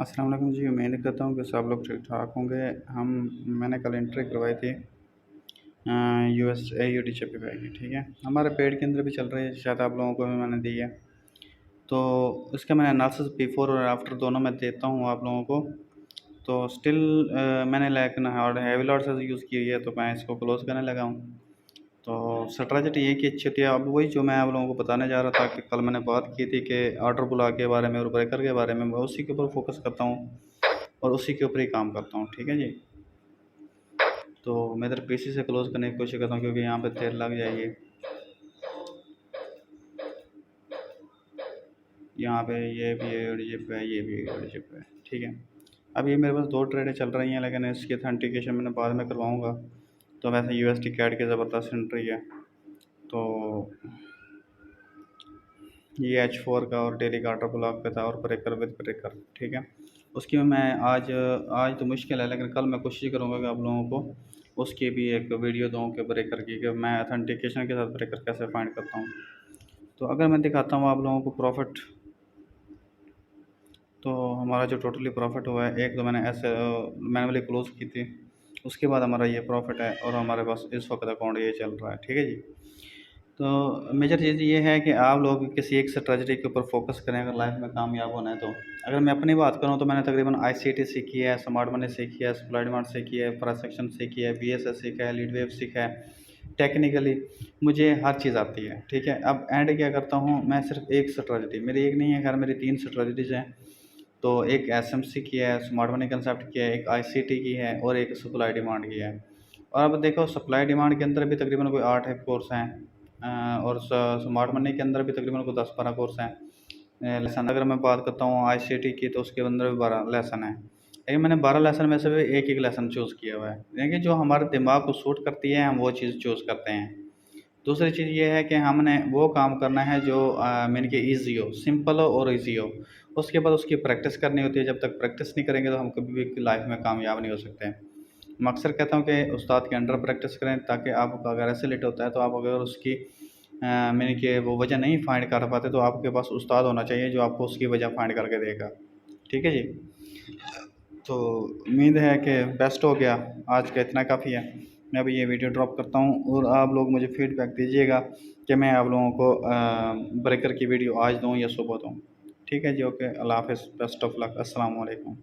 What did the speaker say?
अस्सलाम वालेकुम जी। उम्मीद करता हूँ कि सब लोग ठीक ठाक होंगे। मैंने कल एंट्री करवाई थी यूएस ऑडिचपी की, ठीक है। हमारे पेड के अंदर भी चल रही है, शायद आप लोगों को भी मैंने दी है। तो इसका मैंने एनालिसिस बिफोर और आफ्टर दोनों में देता हूँ आप लोगों को। तो स्टिल मैंने लेकिन हैवी लॉट से यूज़ की हुई है, तो मैं इसको क्लोज़ करने लगा हूँ। तो स्ट्रैटेजी ये की अच्छी होती है। अब वही जो मैं आप लोगों को बताने जा रहा था कि कल मैंने बात की थी कि ऑर्डर बुला के बारे में और ब्रेकर के बारे में, मैं उसी के ऊपर फोकस करता हूँ और उसी के ऊपर ही काम करता हूँ, ठीक है जी। तो मैं इधर पीसी से क्लोज़ करने की कोशिश करता हूँ क्योंकि यहाँ पे तेल लग जाएगी। यहाँ पे ये भी ऑडिजिप है, ये भी ऑडिजिप है, ठीक है। अब ये मेरे पास दो ट्रेडें चल रही हैं, लेकिन इसकी ऑथेंटिकेशन मैंने बाद में करवाऊँगा। तो वैसे यूएसडी कैड की ज़बरदस्त एंट्री है। तो ये H4 का और डेली का ऑर्डर ब्लॉक पे था और ब्रेकर विद ब्रेकर, ठीक है। उसकी मैं आज आज तो मुश्किल है, लेकिन कल मैं कोशिश करूँगा कि आप लोगों को उसकी भी एक वीडियो दूँ कि ब्रेकर की, कि मैं ऑथेंटिकेशन के साथ ब्रेकर कैसे फाइंड करता हूँ। तो अगर मैं दिखाता हूँ आप लोगों को प्रॉफिट, तो हमारा जो टोटली प्रॉफिट हुआ है, एक तो मैंने ऐसे मैनुअली क्लोज़ की थी, उसके बाद हमारा ये प्रॉफिट है और हमारे पास इस वक्त अकाउंट ये चल रहा है, ठीक है जी। तो मेजर चीज़ ये है कि आप लोग किसी एक स्ट्रेटजी के ऊपर फोकस करें अगर लाइफ में कामयाब होना है तो। अगर मैं अपनी बात करूं तो मैंने तकरीबन आईसीटी सीखी है, स्मार्ट मनी सीखी है, सप्लाई डिमांड सीखी है, प्राइस एक्शन सीखी है, बीएसएस सीखा है, लीड वेव सीखा है। टेक्निकली मुझे हर चीज़ आती है, ठीक है। अब एंड क्या करता हूँ मैं, सिर्फ एक स्ट्रेटजी, मेरी एक नहीं है खैर, मेरी 3 स्ट्रेटजीज हैं। तो एक एसएमसी की है, स्मार्ट मनी कंसेप्ट की है, एक आईसीटी की है और एक सप्लाई डिमांड की है। और अब देखो सप्लाई डिमांड के अंदर भी तकरीबन कोई 8 एक कोर्स हैं, और स्मार्ट मनी के अंदर भी तकरीबन कोई 10-12 कोर्स हैं। लेसन अगर मैं बात करता हूँ आईसीटी की, तो उसके अंदर भी 12 लेसन है। लेकिन मैंने 12 लेसन में से भी एक एक लेसन चूज़ किया हुआ है, यानी कि जो हमारे दिमाग को सूट करती है हम वो चीज़ चूज़ करते हैं। दूसरी चीज़ ये है कि हमने वो काम करना है जो मीन कि ईज़ी हो, सिंपल हो और ईज़ी हो। उसके बाद उसकी प्रैक्टिस करनी होती है। जब तक प्रैक्टिस नहीं करेंगे तो हम कभी भी लाइफ में कामयाब नहीं हो सकते हैं। मैं अक्सर कहता हूँ कि उस्ताद के अंडर प्रैक्टिस करें, ताकि आपका अगर एसिलेट होता है तो आप अगर उसकी मीन कि वो वजह नहीं फाइंड कर पाते, तो आपके पास उस्ताद होना चाहिए जो आपको उसकी वजह फाइंड करके देगा, ठीक है जी। तो उम्मीद है कि बेस्ट हो गया, आज का इतना काफ़ी है। मैं अभी ये वीडियो ड्रॉप करता हूँ और आप लोग मुझे फीडबैक दीजिएगा कि मैं आप लोगों को ब्रेकर की वीडियो आज दूँ या सुबह दूँ, ठीक है जी। ओके, अल्लाह हाफ़िज़, बेस्ट ऑफ लक, अस्सलाम वालेकुम।